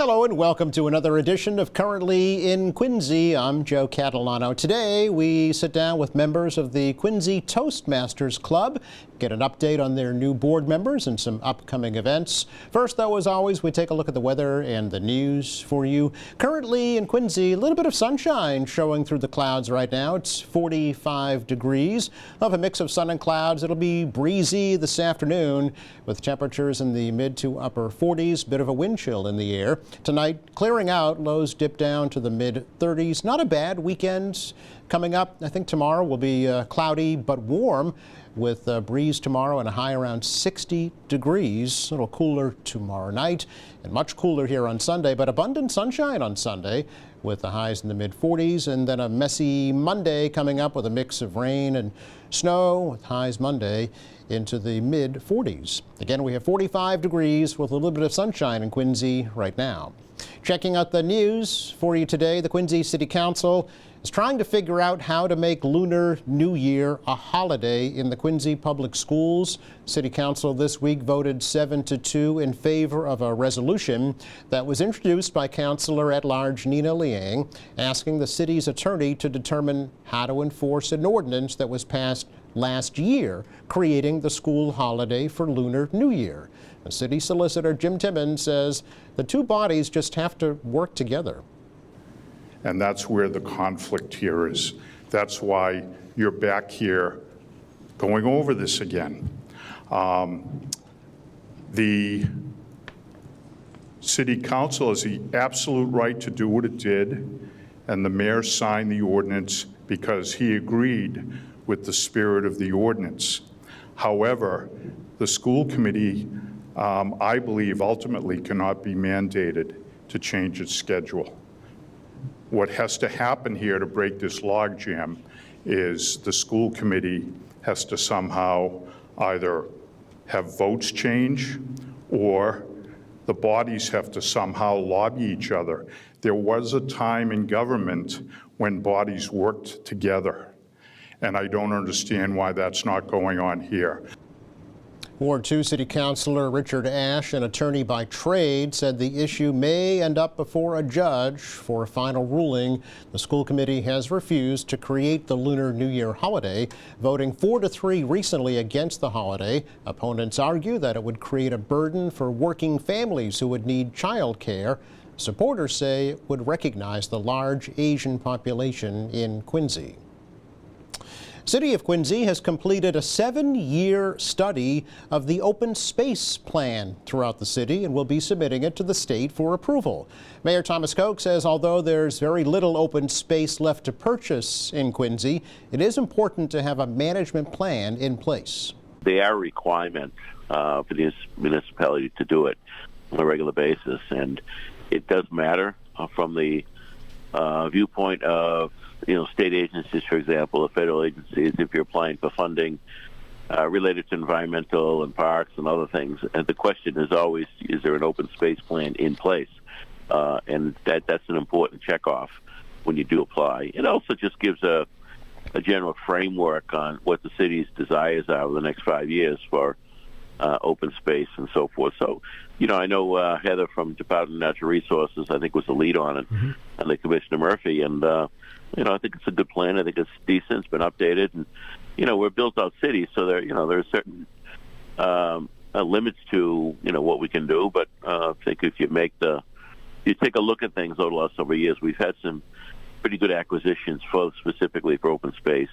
Hello and welcome to another edition of Currently in Quincy. I'm Joe Catalano. Today we sit down with members of the Quincy Toastmasters Club, get an update on their new board members and some upcoming events. First, though, as always, we take a look at the weather and the news for you. Currently in Quincy, a little bit of sunshine showing through the clouds right now. It's 45 degrees. We'll have a mix of sun and clouds. It'll be breezy this afternoon with temperatures in the mid to upper 40s, bit of a wind chill in the air. Tonight, clearing out, lows dip down to the mid-30s. Not a bad weekend coming up. I think tomorrow will be cloudy but warm with a breeze tomorrow and a high around 60 degrees. A little cooler tomorrow night and much cooler here on Sunday, but abundant sunshine on Sunday with the highs in the mid-40s, and then a messy Monday coming up with a mix of rain and snow with highs Monday into the mid-40s. Again, we have 45 degrees with a little bit of sunshine in Quincy right now. Checking out the news for you today, the Quincy City Council is trying to figure out how to make Lunar New Year a holiday in the Quincy Public Schools. City Council this week voted 7-2 in favor of a resolution that was introduced by Councilor-at-Large Nina Liang, asking the city's attorney to determine how to enforce an ordinance that was passed last year, creating the school holiday for Lunar New Year. The city solicitor Jim Timmons says the two bodies just have to work together. And that's where the conflict here is. That's why you're back here going over this again. The city council has the absolute right to do what it did, and the mayor signed the ordinance because he agreed with the spirit of the ordinance. However, the school committee, I believe, ultimately cannot be mandated to change its schedule. What has to happen here to break this logjam is the school committee has to somehow either have votes change or the bodies have to somehow lobby each other. There was a time in government when bodies worked together, and I don't understand why that's not going on here. Ward 2 City Councilor Richard Ash, an attorney by trade, said the issue may end up before a judge for a final ruling. The school committee has refused to create the Lunar New Year holiday, voting 4-3 recently against the holiday. Opponents argue that it would create a burden for working families who would need child care. Supporters say it would recognize the large Asian population in Quincy. City of Quincy has completed a 7-year study of the open space plan throughout the city and will be submitting it to the state for approval. Mayor Thomas Koch says although there's very little open space left to purchase in Quincy, it is important to have a management plan in place. They are a requirement for the municipality to do it on a regular basis, and it does matter from the viewpoint of state agencies, for example, or federal agencies, if you're applying for funding related to environmental and parks and other things. And the question is always, is there an open space plan in place? And that's an important checkoff when you do apply. It also just gives a general framework on what the city's desires are over the next 5 years for open space and so forth. So, I know Heather from Department of Natural Resources, I think, was the lead on it, and the Commissioner Murphy, and I think it's a good plan. I think it's decent. It's been updated, and we're a built-out city, so there are certain limits to what we can do. But I think if you take a look at things over the last several years, we've had some pretty good acquisitions specifically for open space,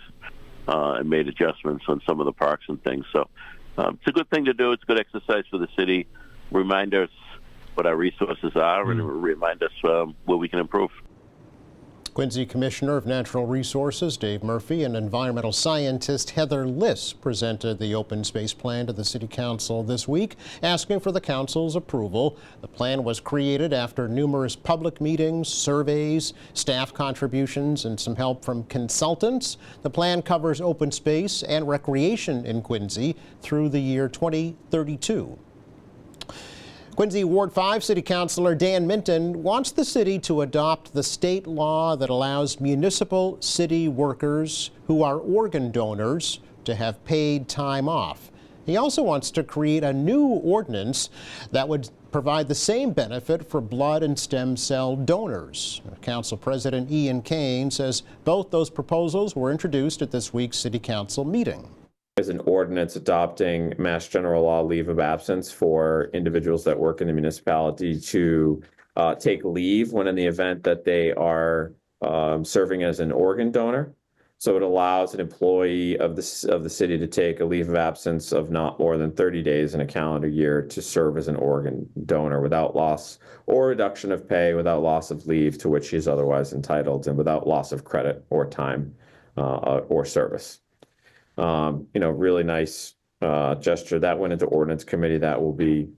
and made adjustments on some of the parks and things. So it's a good thing to do. It's a good exercise for the city. Remind us what our resources are, and remind us where we can improve. Quincy Commissioner of Natural Resources Dave Murphy and environmental scientist Heather Liss presented the open space plan to the City Council this week, asking for the Council's approval. The plan was created after numerous public meetings, surveys, staff contributions, and some help from consultants. The plan covers open space and recreation in Quincy through the year 2032. Quincy Ward 5 City Councilor Dan Minton wants the city to adopt the state law that allows municipal city workers who are organ donors to have paid time off. He also wants to create a new ordinance that would provide the same benefit for blood and stem cell donors. Council President Ian Kane says both those proposals were introduced at this week's City Council meeting. There's an ordinance adopting Mass General Law leave of absence for individuals that work in the municipality to take leave when in the event that they are serving as an organ donor. So it allows an employee of the city to take a leave of absence of not more than 30 days in a calendar year to serve as an organ donor without loss or reduction of pay, without loss of leave to which he is otherwise entitled, and without loss of credit or time or service. Really nice gesture. That went into ordinance committee. That will be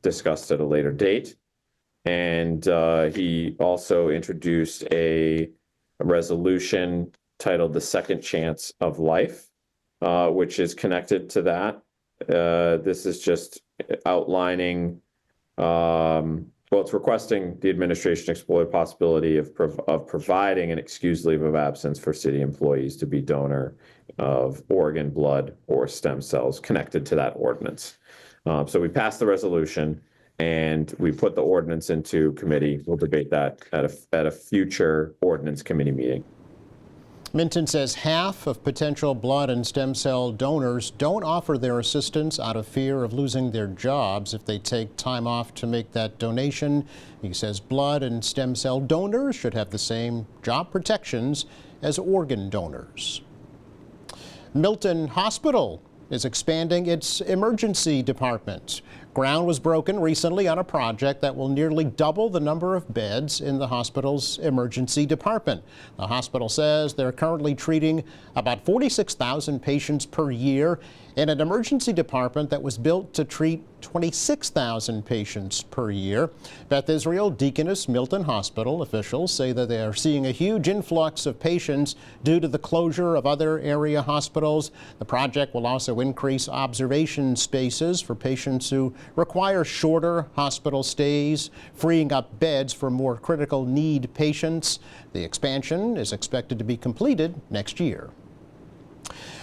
discussed at a later date. And he also introduced a resolution titled The Second Chance of Life, which is connected to that. This is just outlining, it's requesting the administration explore the possibility of providing an excused leave of absence for city employees to be donor of organ, blood, or stem cells connected to that ordinance. So we passed the resolution and we put the ordinance into committee. We'll debate that at a future ordinance committee meeting. Minton says half of potential blood and stem cell donors don't offer their assistance out of fear of losing their jobs if they take time off to make that donation. He says blood and stem cell donors should have the same job protections as organ donors. Milton Hospital is expanding its emergency department. Ground was broken recently on a project that will nearly double the number of beds in the hospital's emergency department. The hospital says they're currently treating about 46,000 patients per year in an emergency department that was built to treat 26,000 patients per year. Beth Israel Deaconess Milton Hospital officials say that they are seeing a huge influx of patients due to the closure of other area hospitals. The project will also increase observation spaces for patients who require shorter hospital stays, freeing up beds for more critical need patients. The expansion is expected to be completed next year.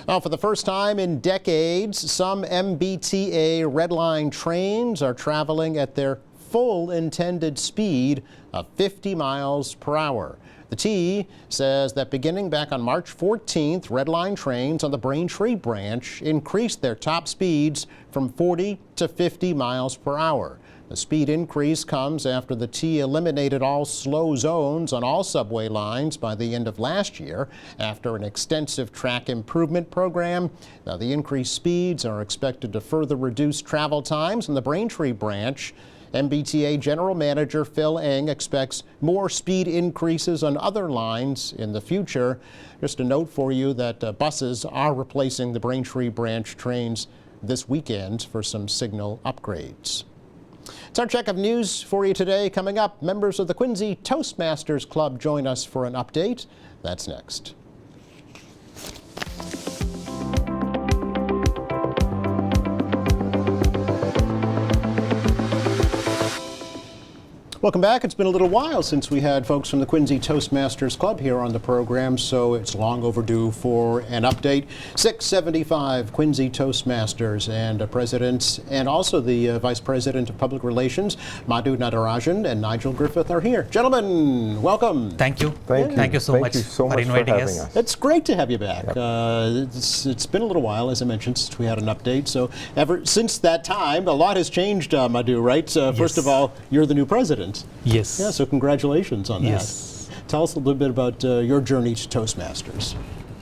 Now, for the first time in decades, some MBTA Red Line trains are traveling at their full intended speed of 50 miles per hour. The T says that beginning back on March 14th, Red Line trains on the Braintree branch increased their top speeds from 40 to 50 miles per hour. The speed increase comes after the T eliminated all slow zones on all subway lines by the end of last year after an extensive track improvement program. Now, the increased speeds are expected to further reduce travel times on the Braintree branch. MBTA General Manager Phil Eng expects more speed increases on other lines in the future. Just a note for you that buses are replacing the Braintree branch trains this weekend for some signal upgrades. It's our check of news for you today. Coming up, members of the Quincy Toastmasters Club join us for an update. That's next. Welcome back. It's been a little while since we had folks from the Quincy Toastmasters Club here on the program, so it's long overdue for an update. 675 Quincy Toastmasters and President and also the Vice President of Public Relations, Madhu Natarajan and Nigel Griffith are here. Gentlemen, welcome. Thank you. Thank you so much for inviting having us. It's great to have you back. It's been a little while, as I mentioned, since we had an update. So ever since that time, a lot has changed, Madhu, right? First of all, you're the new president. Yes. Yeah, so congratulations on that. Yes. Tell us a little bit about your journey to Toastmasters.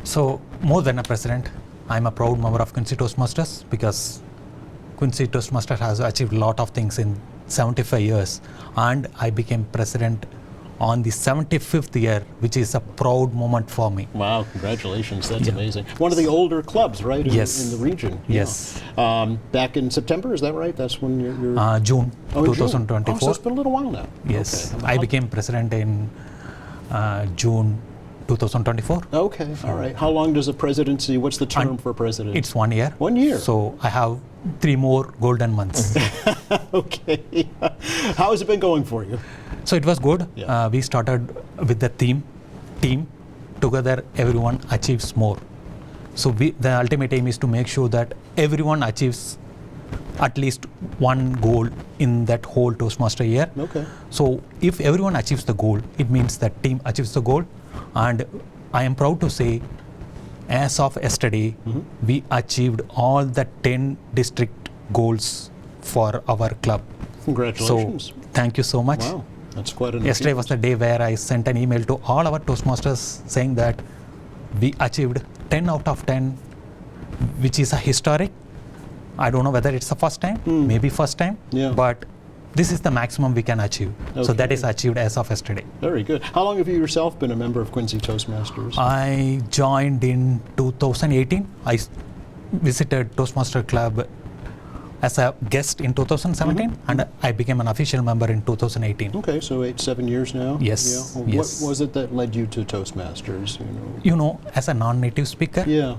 So, more than a president, I'm a proud member of Quincy Toastmasters because Quincy Toastmasters has achieved a lot of things in 75 years. And I became president on the 75th year, which is a proud moment for me. Wow, congratulations. That's amazing. One of the older clubs, right, in the region. Yes. Yeah. Back in September, is that right? That's when you're... June Oh, 2024. June. Oh, so it's been a little while now. Yes. Okay. I became president in June 2024. Okay, all right. How long does a presidency, what's the term for president? It's 1 year. 1 year. So I have 3 more golden months. Okay. How has it been going for you? So it was good. Yeah. We started with the team. Together, everyone achieves more. So the ultimate aim is to make sure that everyone achieves at least one goal in that whole Toastmaster year. Okay. So if everyone achieves the goal, it means that team achieves the goal. And I am proud to say, as of yesterday, we achieved all the 10 district goals for our club. Congratulations. So thank you so much. Wow, that's quite an Yesterday was achievement. the day where I sent an email to all our Toastmasters saying that we achieved 10 out of 10, which is a historic. I don't know whether it's the first time, maybe first time, Yeah. but this is the maximum we can achieve. So that Okay. is achieved as of yesterday. Very good. How long have you yourself been a member of Quincy Toastmasters? I joined in 2018. I visited Toastmaster Club as a guest in 2017, and I became an official member in 2018. Okay, so 7 years now? Yes, Yeah. Well, yes. What was it that led you to Toastmasters? You know, as a non-native speaker, Yeah.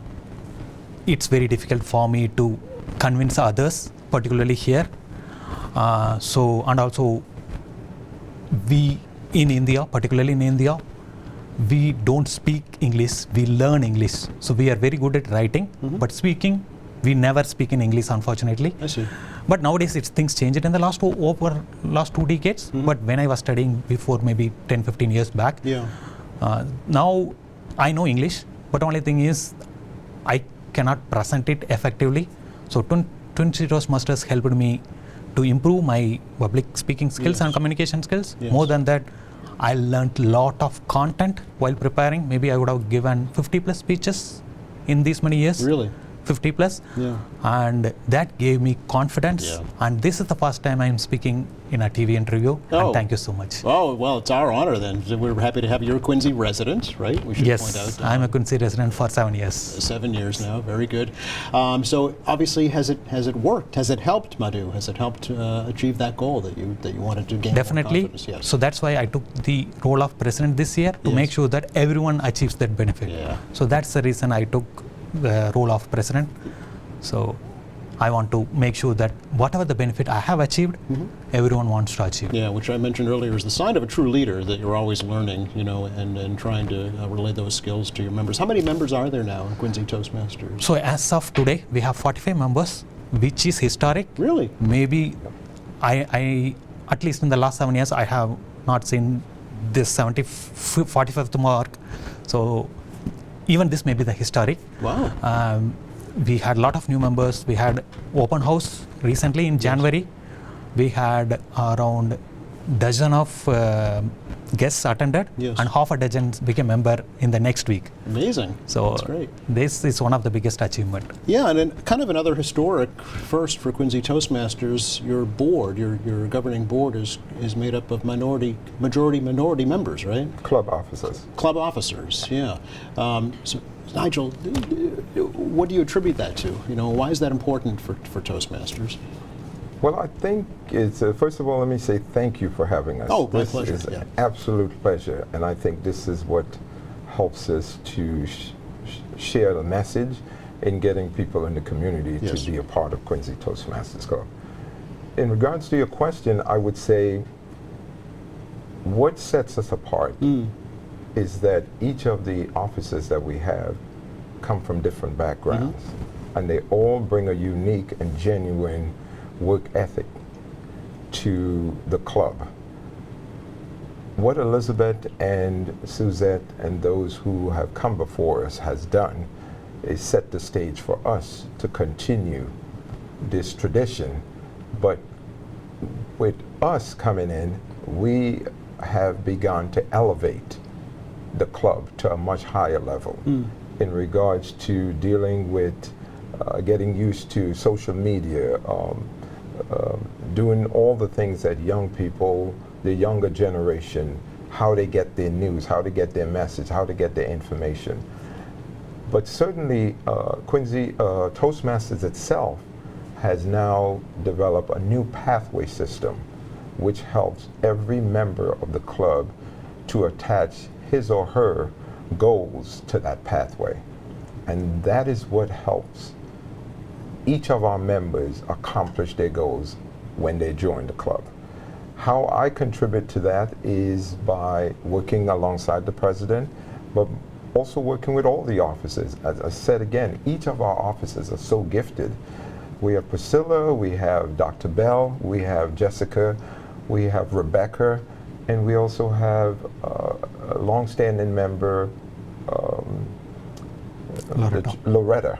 it's very difficult for me to convince others, particularly here. And also, we in India, particularly in India, we don't speak English, we learn English. So we are very good at writing, but speaking, we never speak in English, unfortunately. I see. But nowadays, things changed in the last 2 decades. But when I was studying before, maybe 10, 15 years back, Yeah. now I know English, but only thing is I cannot present it effectively. So Twin City Toastmasters helped me to improve my public speaking skills and communication skills. Yes. More than that, I learned a lot of content while preparing. Maybe I would have given 50 plus speeches in these many years. Really? 50 plus. Yeah. And that gave me confidence. Yeah. And this is the first time I'm speaking in a TV interview. Oh. And thank you so much. Oh, well, it's our honor then. We're happy to have you. You're a Quincy resident, right? We should Yes, point out. I'm a Quincy resident for 7 years. 7 years now. Very good. So obviously, has it worked? Has it helped, Madhu? Has it helped achieve that goal that you wanted to gain? Definitely. More confidence? Yes. So that's why I took the role of president this year to Yes. make sure that everyone achieves that benefit. Yeah. So that's the reason I took the role of president. So I want to make sure that whatever the benefit I have achieved, everyone wants to achieve. Yeah, which I mentioned earlier is the sign of a true leader, that you're always learning, and trying to relay those skills to your members. How many members are there now in Quincy Toastmasters? So as of today, we have 45 members, which is historic. Really? Maybe I at least in the last 7 years, I have not seen this 45th mark. So even this may be the historic. Wow. We had a lot of new members. We had open house recently in January. We had around dozen of guests attended, Yes. and half a dozen became member in the next week. Amazing. So That's great. this is one of the biggest achievement. Yeah, and then kind of another historic first for Quincy Toastmasters. Your board, your governing board, is made up of majority minority members, right? Club officers. Club officers. Yeah. So Nigel, what do you attribute that to? Why is that important for Toastmasters? Well, I think it's, first of all, let me say thank you for having us. Oh, my this pleasure, is yeah. an absolute pleasure, and I think this is what helps us to share the message in getting people in the community Yes. to be a part of Quincy Toastmasters Club. In regards to your question, I would say what sets us apart is that each of the officers that we have come from different backgrounds, and they all bring a unique and genuine work ethic to the club. What Elizabeth and Suzette and those who have come before us has done is set the stage for us to continue this tradition. But with us coming in, we have begun to elevate the club to a much higher level in regards to dealing with getting used to social media, doing all the things that young people, the younger generation, how they get their news, how to get their message, how to get their information. But certainly Quincy Toastmasters itself has now developed a new pathway system which helps every member of the club to attach his or her goals to that pathway. And that is what helps each of our members accomplish their goals when they join the club. How I contribute to that is by working alongside the president, but also working with all the offices. As I said again, each of our offices are so gifted. We have Priscilla, we have Dr. Bell, we have Jessica, we have Rebecca, and we also have a long-standing member, Loretta.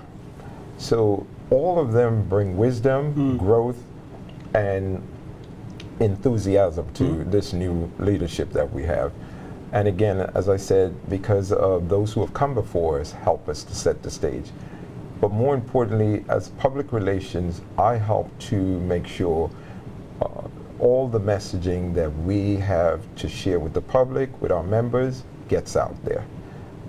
So all of them bring wisdom, growth, and enthusiasm to this new leadership that we have. And again, as I said, because of those who have come before us help us to set the stage. But more importantly, as public relations, I help to make sure all the messaging that we have to share with the public, with our members, gets out there.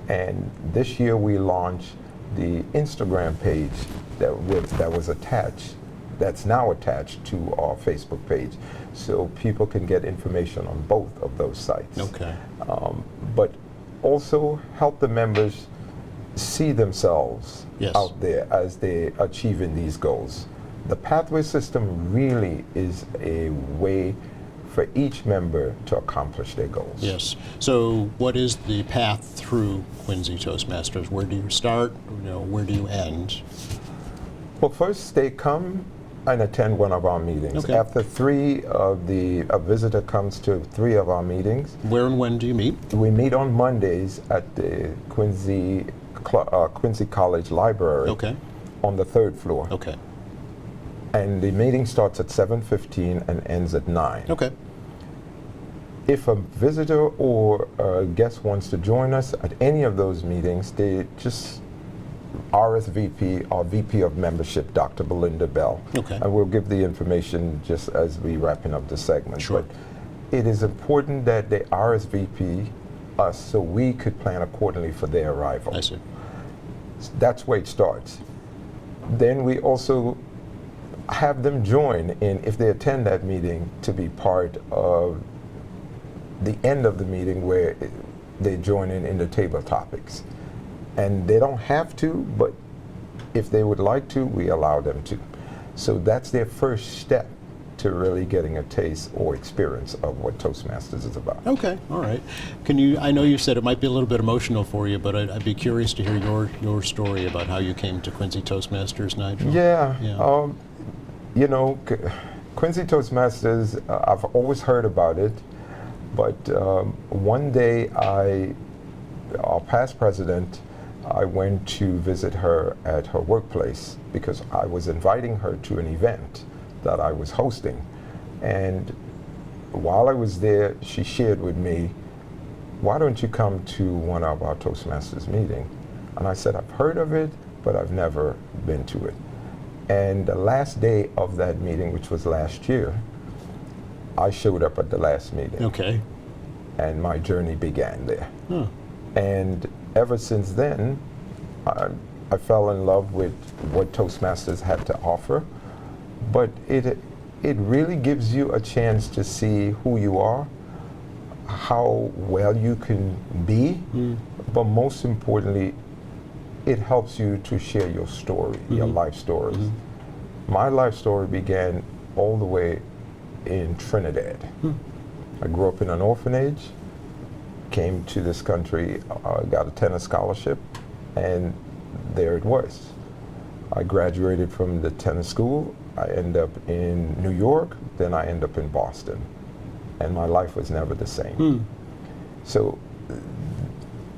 And this year we launched the Instagram page that was attached, that's now attached to our Facebook page. So people can get information on both of those sites. Okay. But also help the members see themselves Yes. out there as they're achieving these goals. The pathway system really is a way for each member to accomplish their goals. Yes. So what is the path through Quincy Toastmasters? Where do you start? Where do you end? Well, first they come and attend one of our meetings. Okay. After a visitor comes to 3 of our meetings. Where and when do you meet? We meet on Mondays at the Quincy College Library Okay. on the 3rd floor. Okay. And the meeting starts at 7:15 and ends at 9. Okay. If a visitor or a guest wants to join us at any of those meetings, they just RSVP, our VP of Membership, Dr. Belinda Bell. Okay. And we'll give the information just as we wrapping up the segment. Sure. But it is important that they RSVP us so we could plan accordingly for their arrival. I see. That's where it starts. Then we also have them join in, if they attend that meeting, to be part of the end of the meeting where they join in the table topics. And they don't have to, but if they would like to, we allow them to. So that's their first step to really getting a taste or experience of what Toastmasters is about. Okay. All right. I know you said it might be a little bit emotional for you, but I'd be curious to hear your story about how you came to Quincy Toastmasters, Nigel. Yeah. Yeah. Quincy Toastmasters, I've always heard about it, but one day our past president, I went to visit her at her workplace because I was inviting her to an event that I was hosting. And while I was there, she shared with me, why don't you come to one of our Toastmasters meetings? And I said, I've heard of it, but I've never been to it. And the last day of that meeting, which was last year, I showed up at the last meeting. Okay. And my journey began there. Huh. And ever since then, I fell in love with what Toastmasters had to offer. But it really gives you a chance to see who you are, how well you can be, but most importantly, it helps you to share your story, your life stories. My life story began all the way in Trinidad. I grew up in an orphanage, came to this country, got a tennis scholarship, and there it was. I graduated from the tennis school. I ended up in New York, then I ended up in Boston. And my life was never the same. So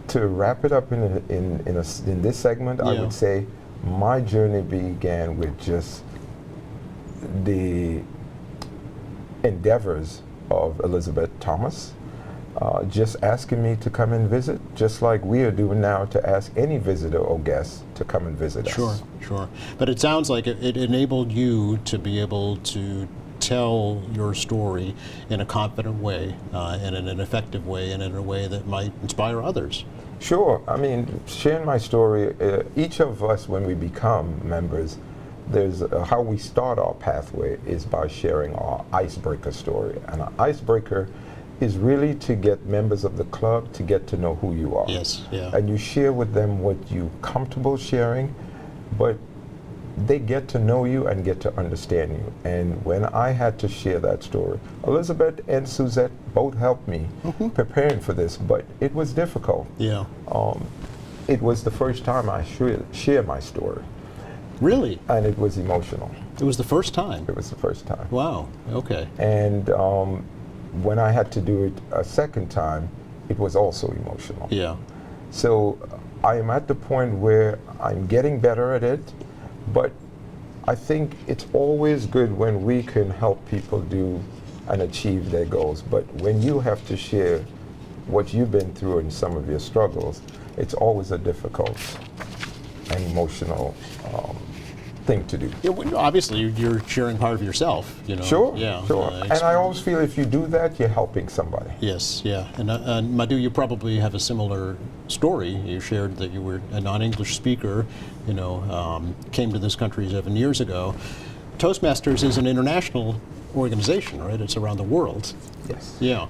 to wrap it up in this segment, I would say my journey began with just the endeavors of Elizabeth Thomas, just asking me to come and visit, just like we are doing now to ask any visitor or guest to come and visit us. Sure, sure. But it sounds like it enabled you to be able to tell your story in a confident way, and in an effective way, and in a way that might inspire others. Sure. I mean, sharing my story, each of us, when we become members, there's how we start our pathway is by sharing our icebreaker story. And an icebreaker is really to get members of the club to get to know who you are. Yes, yeah. And you share with them what you're comfortable sharing, but they get to know you and get to understand you. And when I had to share that story, Elizabeth and Suzette both helped me preparing for this, but it was difficult. Yeah. it was the first time I shared my story, Really? and it was emotional. It was the first time. It was the first time. Wow. Okay. And when I had to do it a second time, it was also emotional. Yeah. So I am at the point where I'm getting better at it, but I think it's always good when we can help people do and achieve their goals. But when you have to share what you've been through and some of your struggles, it's always a difficult and emotional thing to do. Yeah, well, obviously, you're sharing part of yourself. You know. Sure, Yeah. sure. And I always feel if you do that, you're helping somebody. Yes. Yeah. And Madhu, you probably have a similar story. You shared that you were a non-English speaker. You know, came to this country 7 years ago. Toastmasters is an international organization, right? It's around the world. Yes. Yeah.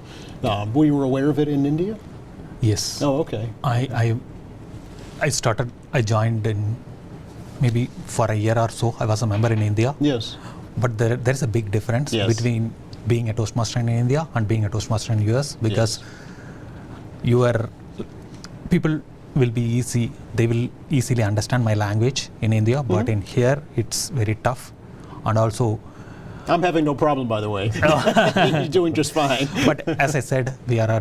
Were you aware of it in India? Yes. Oh, okay. I joined in maybe for a year or so. I was a member in India. Yes. But there's a big difference Yes. between being a Toastmaster in India and being a Toastmaster in US, because people will be easy. They will easily understand my language in India, but in here it's very tough. And also, I'm having no problem, by the way. You're doing just fine. but as I said, we are a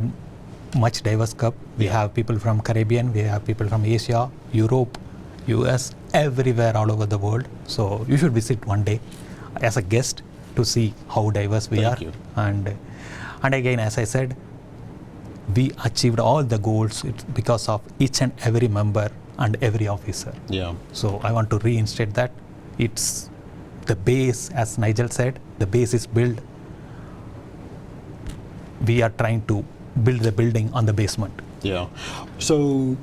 much diverse club. We have people from Caribbean, we have people from Asia, Europe, US, everywhere all over the world. So you should visit one day as a guest to see how diverse we Thank are. you. And again, as I said, we achieved all the goals because of each and every member and every officer. Yeah. So I want to reinstate that. It's the base, as Nigel said, the base is built. We are trying to build the building on the basement. Yeah. So,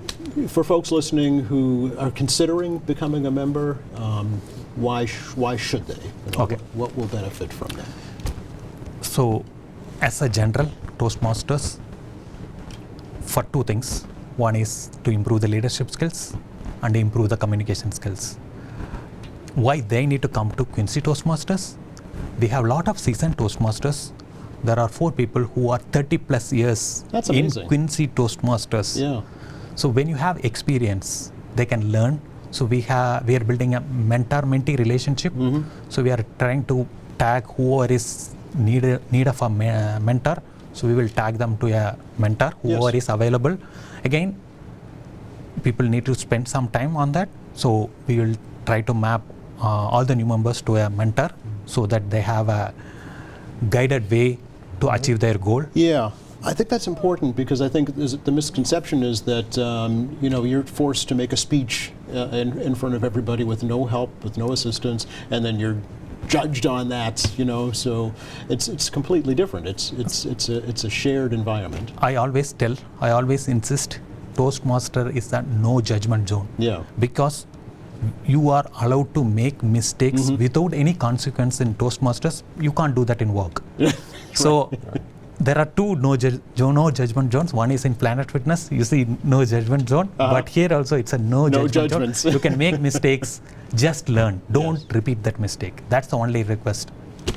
for folks listening who are considering becoming a member, why should they? You know, Okay. What will benefit from that? So, as a general, Toastmasters, for two things. One is to improve the leadership skills and improve the communication skills. Why they need to come to Quincy Toastmasters? We have a lot of seasoned Toastmasters. There are 4 people who are 30 plus years That's in amazing. Quincy Toastmasters. Yeah. So when you have experience, they can learn. So we are building a mentor-mentee relationship. So we are trying to tag whoever is need of a mentor. So we will tag them to a mentor, whoever is available. Again, people need to spend some time on that. So we will try to map all the new members to a mentor so that they have a guided way to achieve their goal. Yeah. I think that's important because I think the misconception is that you're forced to make a speech in front of everybody with no help, with no assistance, and then you're judged on that. So it's completely different. It's a shared environment. I always insist, Toastmaster is a no judgment zone. Yeah. Because you are allowed to make mistakes without any consequence in Toastmasters. You can't do that in work. So there are 2 no judgment zones. One is in Planet Fitness. You see no judgment zone. But here also it's a no judgment judgments. zone. You can make mistakes. Just learn. Don't repeat that mistake. That's the only request.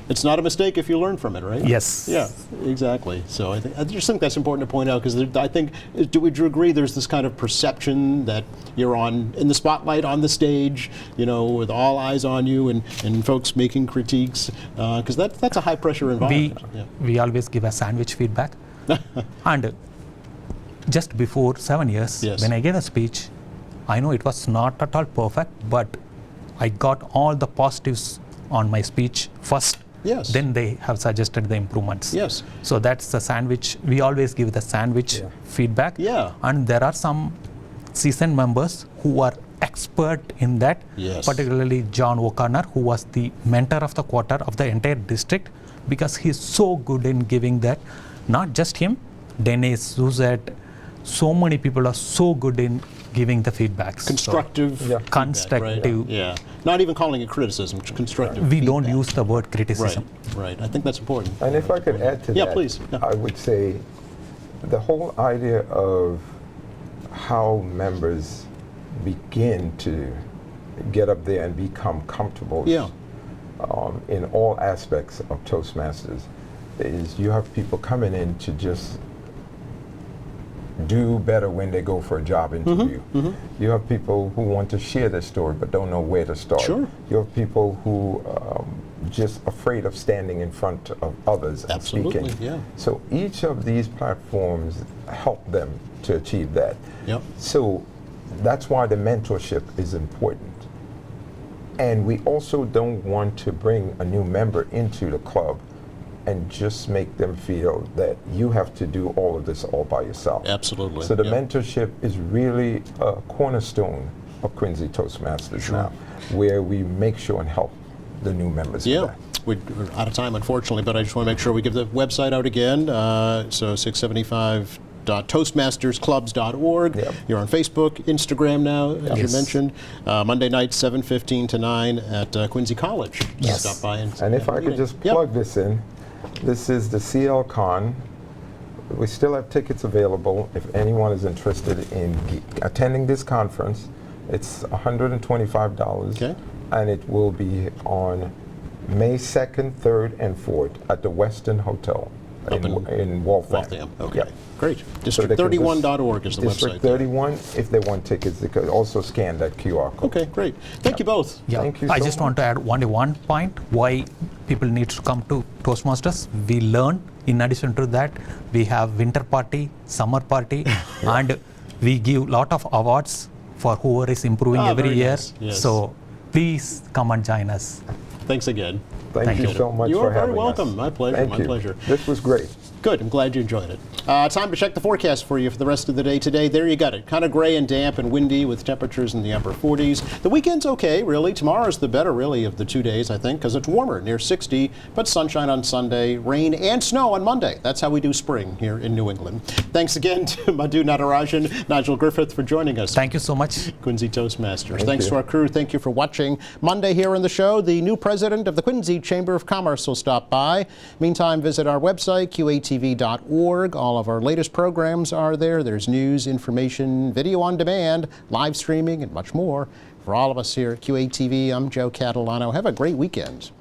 It's not a mistake if you learn from it, right? Yes. Yeah, exactly. So I just think that's important to point out because I think, would you agree there's this kind of perception that you're in the spotlight on the stage, with all eyes on you and folks making critiques, because that's a high pressure environment. We always give a sandwich feedback. And just before 7 years, Yes. when I gave a speech, I know it was not at all perfect, but I got all the positives on my speech first. Yes. Then they have suggested the improvements. Yes. So that's the sandwich. We always give the sandwich feedback. Yeah. And there are some seasoned members who are expert in that. Yes. Particularly John O'Connor, who was the mentor of the quarter of the entire district, because he's so good in giving that. Not just him, Dennis, Suzette, so many people are so good in giving the feedbacks. Constructive. feedback, Constructive. Right? Yeah. Not even calling it criticism, just constructive. We don't feedback. use the word criticism. Right. I think that's important. And if I could add to Yeah, that, please. Yeah. I would say the whole idea of how members begin to get up there and become comfortable Yeah. In all aspects of Toastmasters is you have people coming in to just do better when they go for a job interview. You have people who want to share their story but don't know where to start. Sure. You have people who just afraid of standing in front of others and Absolutely, speaking. yeah. So each of these platforms help them to achieve that. Yep. So that's why the mentorship is important. And we also don't want to bring a new member into the club and just make them feel that you have to do all of this all by yourself. Absolutely. So the Yep. mentorship is really a cornerstone of Quincy Toastmasters now, where we make sure and help the new members of Yeah, that. we're out of time, unfortunately, but I just want to make sure we give the website out again. So 675.toastmastersclubs.org. Yep. You're on Facebook, Instagram now, as you Yes. mentioned. Monday night, 7:15 to 9 at Quincy College. Yes. Stop by and And if have a I could meeting. just Yep. plug this in, this is the CL Con. We still have tickets available if anyone is interested in attending this conference. It's $125. Okay. And it will be on May 2nd, 3rd, and 4th at the Westin Hotel in Waltham. Waltham. Okay, Yeah. great. So they can just- District31.org is the District website. there. 31, if they want tickets, they could also scan that QR code. Okay, great. Thank you both. Yeah, Thank you I so just much. want to add one point why people need to come to Toastmasters. We learn. In addition to that, we have winter party, summer party, and we give lot of awards for whoever is improving every very year. nice. Yes. So please come and join us. Thanks again. Thank you you. so much You for are very having welcome. us. My pleasure, Thank my you. pleasure. This was great. Good. I'm glad you enjoyed it. Time to check the forecast for you for the rest of the day today. There you got it. Kind of gray and damp and windy with temperatures in the upper 40s. The weekend's okay, really. Tomorrow's the better, really, of the 2 days, I think, because it's warmer, near 60, but sunshine on Sunday, rain and snow on Monday. That's how we do spring here in New England. Thanks again to Madhu Natarajan, Nigel Griffith for joining us. Thank you so much. Quincy Toastmasters. Thank Thanks you. to our crew. Thank you for watching. Monday here on the show, the new president of the Quincy Chamber of Commerce will stop by. Meantime, visit our website, qatv.org. All of our latest programs are there. There's news, information, video on demand, live streaming, and much more. For all of us here at QATV, I'm Joe Catalano. Have a great weekend.